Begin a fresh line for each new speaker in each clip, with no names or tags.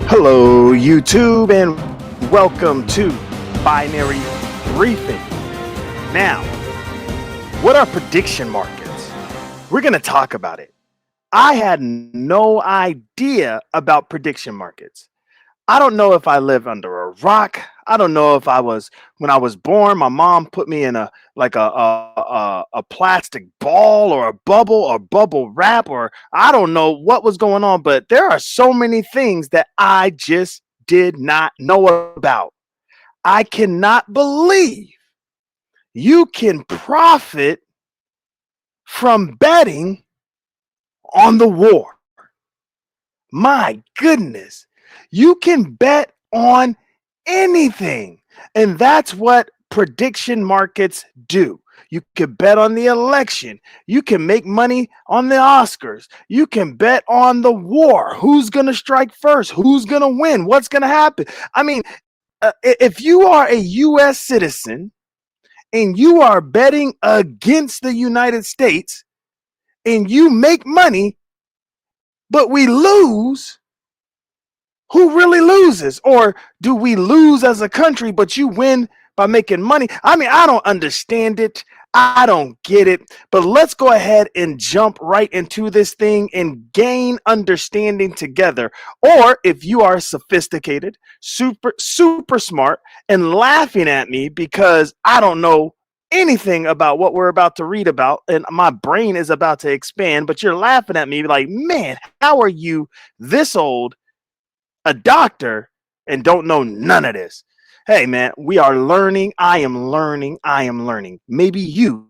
Hello, YouTube, and welcome to Binary Briefing. Now, what are prediction markets? We're going to talk about it. I had no idea about prediction markets. I don't know if I live under a rock. I don't know if when I was born, my mom put me in a plastic ball or a bubble wrap, or I don't know what was going on, but there are so many things that I just did not know about. I cannot believe you can profit from betting on the war. My goodness, you can bet on anything. And that's what prediction markets do. You can bet on the election. You can make money on the Oscars. You can bet on the war. Who's going to strike first? Who's going to win? What's going to happen? I mean, if you are a U.S. citizen and you are betting against the United States and you make money, but we lose, who really loses? Or do we lose as a country, but you win by making money? I mean, I don't understand it. I don't get it. But let's go ahead and jump right into this thing and gain understanding together. Or if you are sophisticated, super smart, and laughing at me because I don't know anything about what we're about to read about, and my brain is about to expand, but you're laughing at me like, man, how are you this old, a doctor, and don't know none of this? Hey, man, we are learning. I am learning. I am learning. Maybe you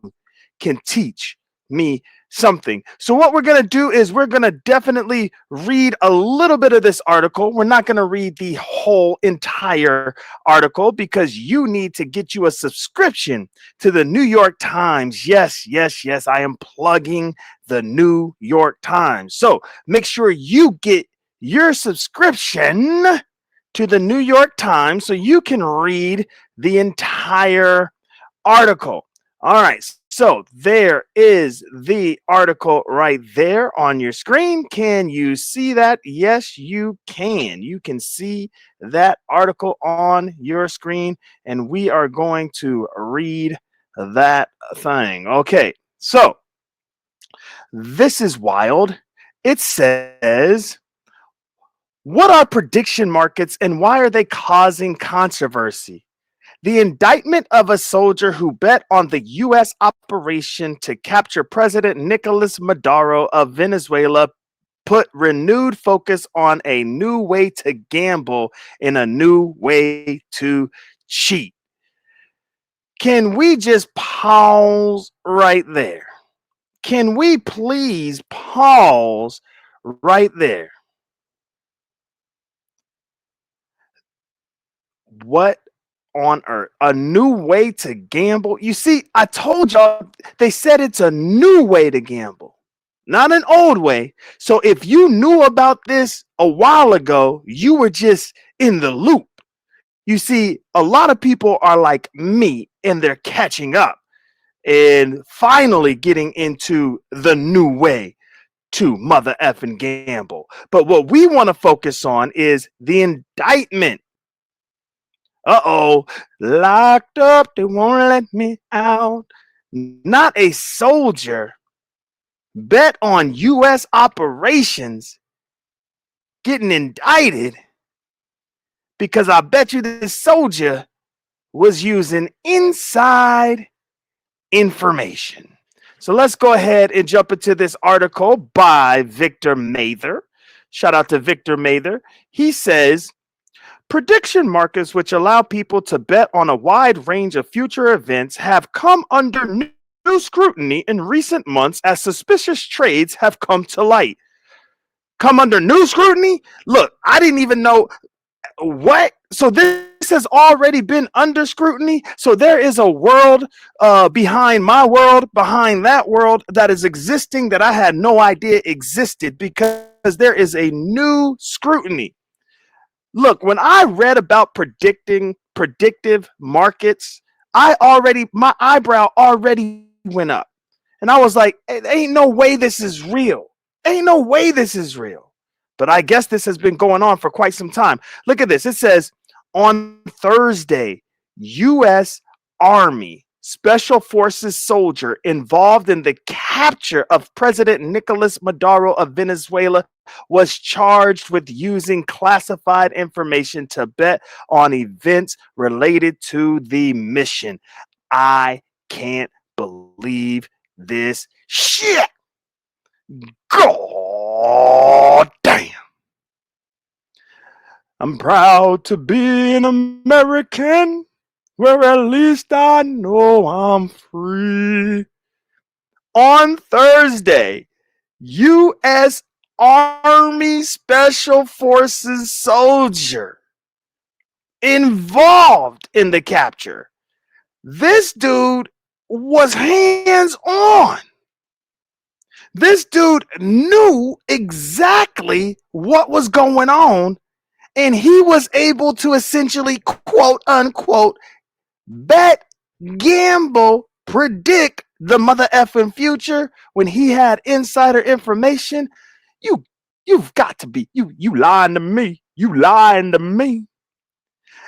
can teach me something. So, what we're going to do is we're going to definitely read a little bit of this article. We're not going to read the whole entire article because you need to get you a subscription to the New York Times. Yes, yes, yes. I am plugging the New York Times. So, make sure you get your subscription to the New York Times so you can read the entire article. All right, so there is the article right there on your screen. Can you see that? Yes, you can. You can see that article on your screen, and we are going to read that thing. Okay, so this is wild. It says, what are prediction markets and why are they causing controversy? The indictment of a soldier who bet on the U.S. operation to capture President Nicolas Maduro of Venezuela put renewed focus on a new way to gamble and a new way to cheat. Can we just pause right there? Can we please pause right there? What on earth? A new way to gamble? You see, I told y'all, they said it's a new way to gamble, not an old way. So if you knew about this a while ago, you were just in the loop. You see, a lot of people are like me and they're catching up and finally getting into the new way to mother effing gamble. But what we want to focus on is the indictment. Uh-oh, locked up, they won't let me out. Not a soldier bet on U.S. operations getting indicted because I bet you this soldier was using inside information. So let's go ahead and jump into this article by Victor Mather. Shout out to Victor Mather. He says, prediction markets, which allow people to bet on a wide range of future events, have come under new scrutiny in recent months as suspicious trades have come to light. Come under new scrutiny? Look, I didn't even know what. So this has already been under scrutiny. So there is a world behind my world, behind that world that is existing that I had no idea existed because there is a new scrutiny. Look, when I read about predictive markets, my eyebrow already went up. And I was like, ain't no way this is real. Ain't no way this is real. But I guess this has been going on for quite some time. Look at this. It says on Thursday, U.S. Army Special Forces soldier involved in the capture of President Nicolas Maduro of Venezuela was charged with using classified information to bet on events related to the mission. I can't believe this shit. God damn. I'm proud to be an American, where at least I know I'm free. On Thursday, U.S. Army Special Forces soldier involved in the capture. This dude was hands on. This dude knew exactly what was going on, and he was able to essentially, quote unquote, bet, gamble, predict the mother effing future when he had insider information. You you've got to be you lying to me. You lying to me.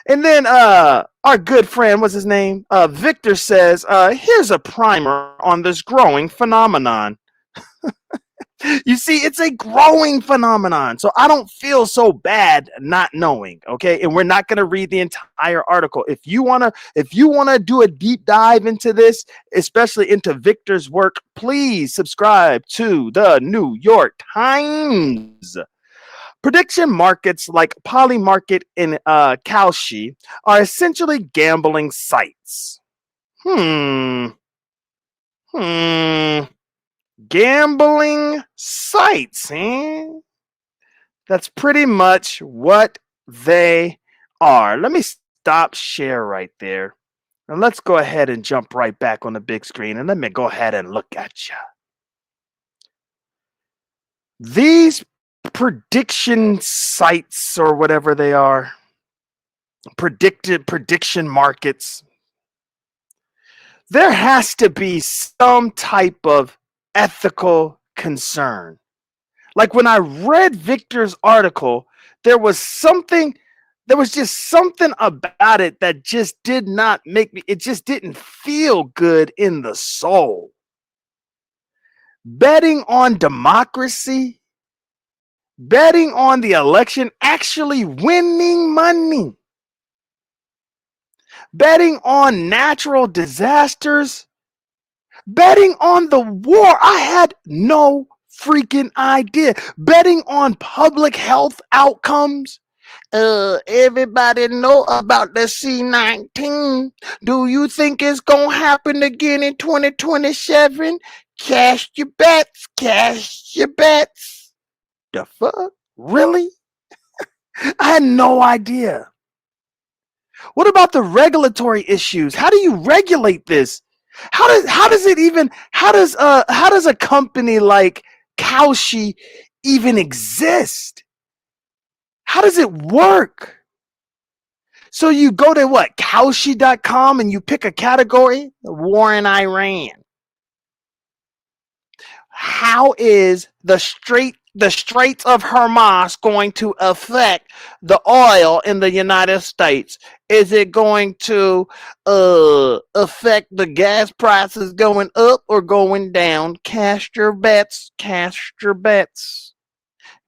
And then our good friend, what's his name? Victor says, here's a primer on this growing phenomenon. You see, it's a growing phenomenon. So I don't feel so bad not knowing, okay? And we're not going to read the entire article. If you want to do a deep dive into this, especially into Victor's work, please subscribe to the New York Times. Prediction markets like Polymarket and Kalshi are essentially gambling sites. Hmm. Gambling sites, eh? That's pretty much what they are. Let me stop share right there. And let's go ahead and jump right back on the big screen and let me go ahead and look at you. These prediction sites or whatever they are, prediction markets, there has to be some type of ethical concern. Like when I read Victor's article, there was just something about it that just did not make me, it just didn't feel good in the soul. Betting on democracy, betting on the election, actually winning money, betting on natural disasters, betting on the war. I had no freaking idea. Betting on public health outcomes. Everybody know about the C-19. Do you think it's gonna happen again in 2027? Cash your bets. Cash your bets. The fuck? Really? I had no idea. What about the regulatory issues? How do you regulate this? How does a company like Kalshi even exist? How does it work? So you go to what, Kalshi.com, and you pick a category, the war in Iran. How is the Straits of Hormuz going to affect the oil in the United States? Is it going to affect the gas prices going up or going down? Cast your bets. Cast your bets.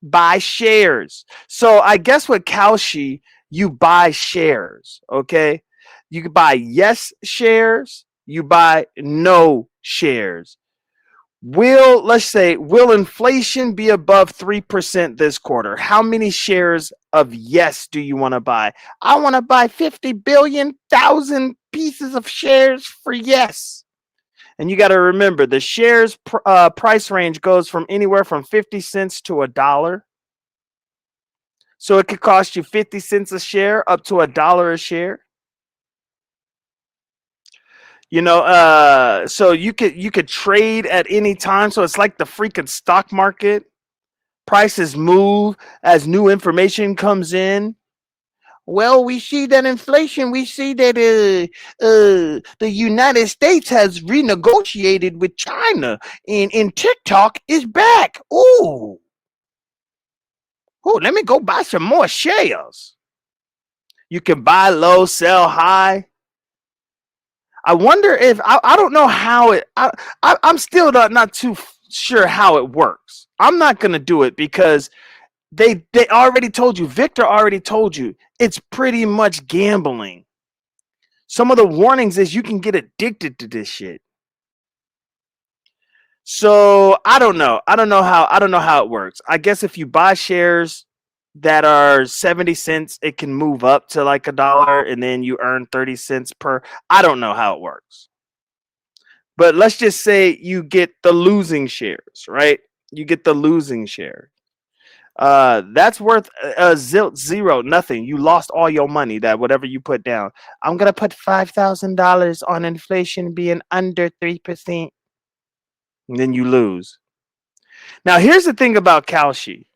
Buy shares. So I guess with Kalshi, you buy shares, okay? You can buy yes shares, you buy no shares. Will inflation be above 3% this quarter? How many shares of yes do you want to buy? I want to buy 50 billion thousand pieces of shares for yes. And you got to remember, the shares price range goes from anywhere from 50 cents to $1. So it could cost you 50 cents a share up to $1 a share. So you could trade at any time. So it's like the freaking stock market. Prices move as new information comes in. Well, we see that inflation. We see that the United States has renegotiated with China, and TikTok is back. Ooh. Oh, let me go buy some more shares. You can buy low, sell high. I wonder if I don't know how it. I'm still not too sure how it works. I'm not gonna do it because they already told you. Victor already told you it's pretty much gambling. Some of the warnings is you can get addicted to this shit. So I don't know. I don't know how it works. I guess if you buy shares that are 70 cents, it can move up to like $1 and then you earn 30 cents per. I don't know how it works. But let's just say you get the losing shares, right? You get the losing share. That's worth zero, nothing. You lost all your money, that whatever you put down. I'm gonna put $5,000 on inflation being under 3%. And then you lose. Now, here's the thing about Kalshi.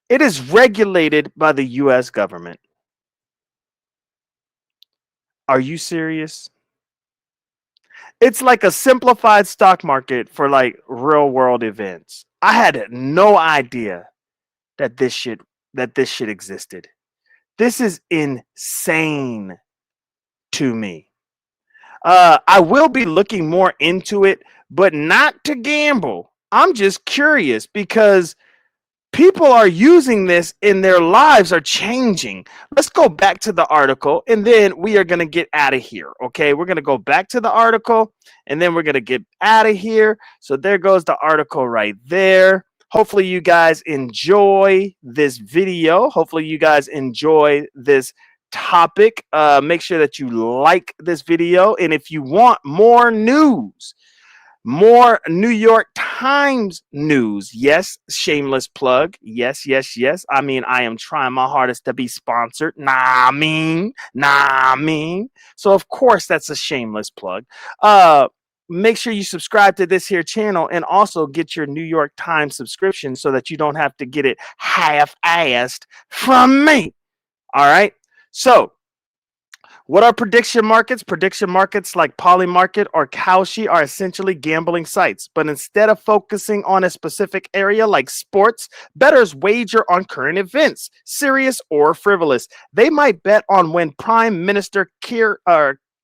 It is regulated by the US government. Are you serious? It's like a simplified stock market for like real world events. I had no idea that this shit existed. This is insane to me. I will be looking more into it, but not to gamble. I'm just curious because people are using this and their lives are changing. Let's go back to the article and then we are going to get out of here. Okay. We're going to go back to the article and then we're going to get out of here. So there goes the article right there. Hopefully you guys enjoy this video. Hopefully you guys enjoy this topic. Make sure that you like this video. And if you want more news, more New York Times news. Yes, shameless plug. Yes, yes, yes. I mean, I am trying my hardest to be sponsored. Nah, mean. So of course that's a shameless plug. Make sure you subscribe to this here channel and also get your New York Times subscription so that you don't have to get it half-assed from me. All right. So what are prediction markets? Prediction markets like Polymarket or Kalshi are essentially gambling sites, but instead of focusing on a specific area like sports, bettors wager on current events, serious or frivolous. They might bet on when Prime Minister Keir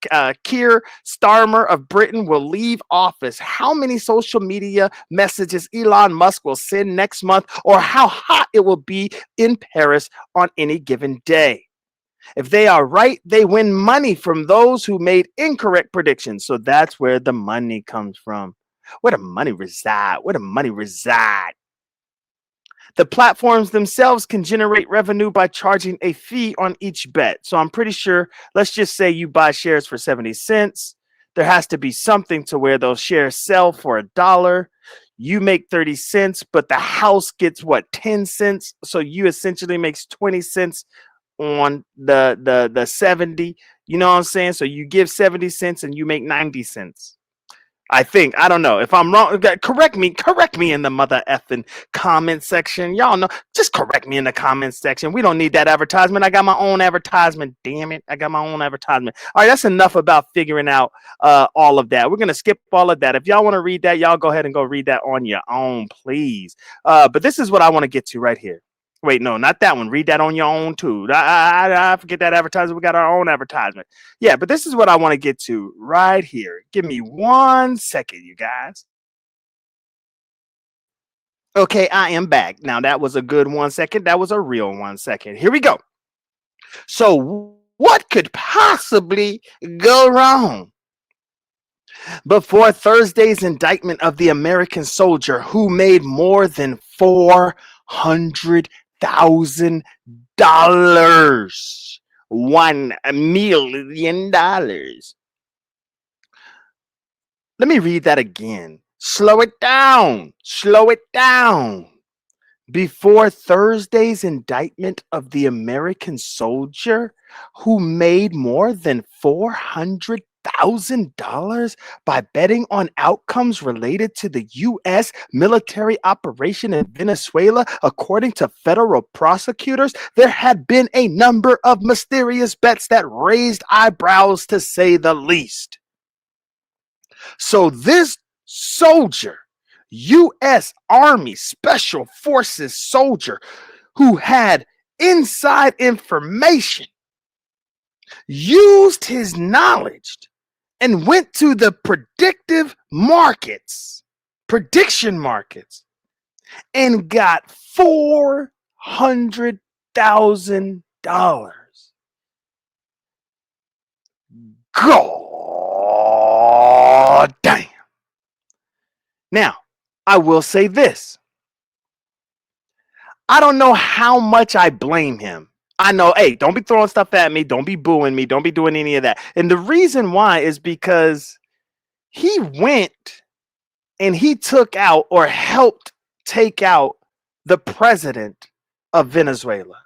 Starmer of Britain will leave office, how many social media messages Elon Musk will send next month, or how hot it will be in Paris on any given day. If they are right, they win money from those who made incorrect predictions. So that's where the money comes from. Where the money reside? Where the money reside? The platforms themselves can generate revenue by charging a fee on each bet. So I'm pretty sure, let's just say you buy shares for 70 cents. There has to be something to where those shares sell for $1. You make 30 cents, but the house gets what, 10 cents? So you essentially makes 20 cents on the 70. You know what I'm saying? So you give 70 cents and you make 90 cents. I think. I don't know. If I'm wrong, correct me in the mother effing comment section. Y'all know, just correct me in the comment section. We don't need that advertisement. I got my own advertisement. Damn it. I got my own advertisement. All right, that's enough about figuring out all of that. We're going to skip all of that. If y'all want to read that, y'all go ahead and go read that on your own, please. But this is what I want to get to right here. Wait, no, not that one. Read that on your own too. I forget that advertisement. We got our own advertisement. Yeah, but this is what I want to get to right here. Give me 1 second, you guys. Okay, I am back. Now that was a good 1 second. That was a real 1 second. Here we go. So what could possibly go wrong? Before Thursday's indictment of the American soldier who made more than $400,000, $1 million. Let me read that again. Slow it down. Slow it down. Before Thursday's indictment of the American soldier who made more than $400,000 by betting on outcomes related to the U.S. military operation in Venezuela, according to federal prosecutors, there had been a number of mysterious bets that raised eyebrows, to say the least. So this soldier U.S. Army Special Forces soldier who had inside information, used his knowledge and went to the prediction markets, and got $400,000. God damn. Now, I will say this. I don't know how much I blame him. I know, hey, don't be throwing stuff at me. Don't be booing me. Don't be doing any of that. And the reason why is because he went and he took out or helped take out the president of Venezuela.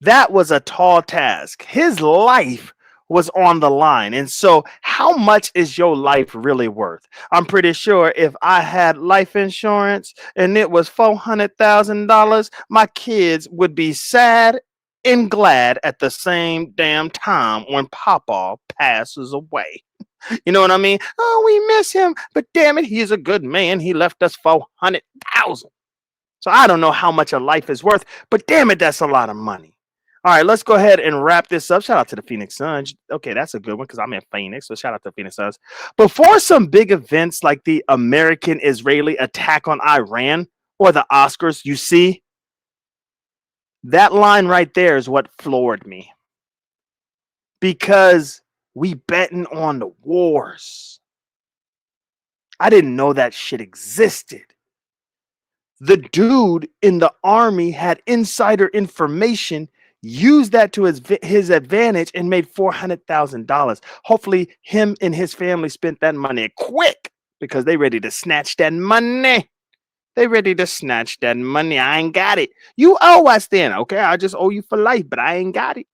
That was a tall task. His life was on the line. And so, how much is your life really worth? I'm pretty sure if I had life insurance and it was $400,000, my kids would be sad and glad at the same damn time when Papa passes away. You know what I mean? Oh, we miss him, but damn it, he's a good man. He left us 400,000. So I don't know how much a life is worth, but damn it, that's a lot of money. All right, let's go ahead and wrap this up. Shout out to the Phoenix Suns. Okay, that's a good one because I'm in Phoenix, so shout out to the Phoenix Suns. Before some big events like the American-Israeli attack on Iran or the Oscars, you see, that line right there is what floored me. Because we betting on the wars. I didn't know that shit existed. The dude in the army had insider information, used that to his advantage, and made $400,000. Hopefully, him and his family spent that money quick because they ready to snatch that money. They ready to snatch that money. I ain't got it. You owe us then, okay? I just owe you for life, but I ain't got it.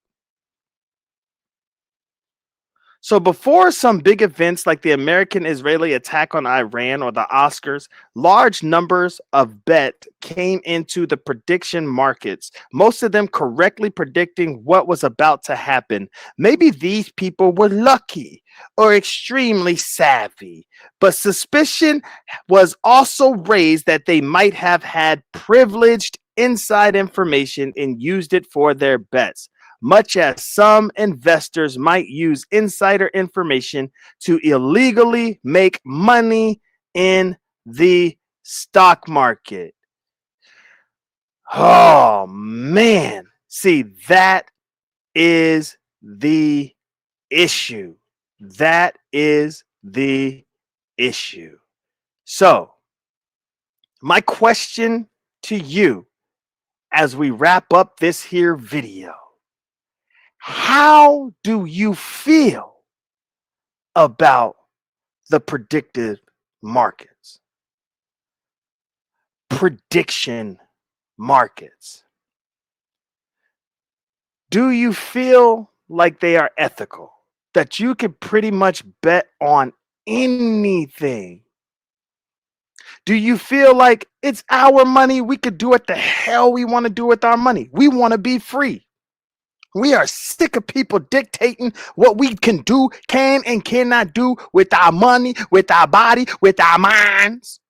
So before some big events like the American-Israeli attack on Iran or the Oscars, large numbers of bet came into the prediction markets, most of them correctly predicting what was about to happen. Maybe these people were lucky or extremely savvy, but suspicion was also raised that they might have had privileged inside information and used it for their bets, much as some investors might use insider information to illegally make money in the stock market. Oh, man. See, that is the issue. That is the issue. So, my question to you as we wrap up this here video: how do you feel about the predictive markets? Prediction markets. Do you feel like they are ethical? That you can pretty much bet on anything? Do you feel like it's our money? We could do what the hell we want to do with our money. We want to be free. We are sick of people dictating what we can do, can and cannot do with our money, with our body, with our minds.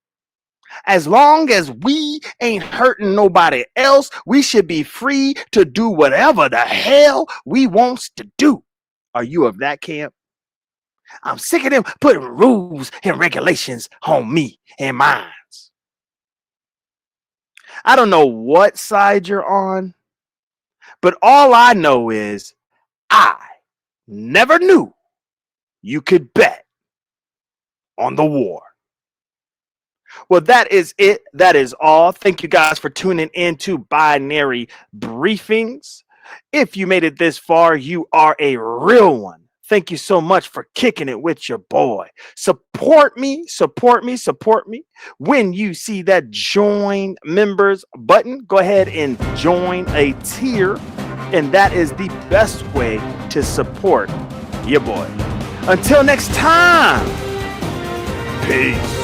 As long as we ain't hurting nobody else, we should be free to do whatever the hell we wants to do. Are you of that camp? I'm sick of them putting rules and regulations on me and mine. I don't know what side you're on, but all I know is I never knew you could bet on the war. Well, that is it. That is all. Thank you guys for tuning in to Binary Briefings. If you made it this far, you are a real one. Thank you so much for kicking it with your boy. Support me. When you see that join members button, go ahead and join a tier. And that is the best way to support your boy. Until next time, peace.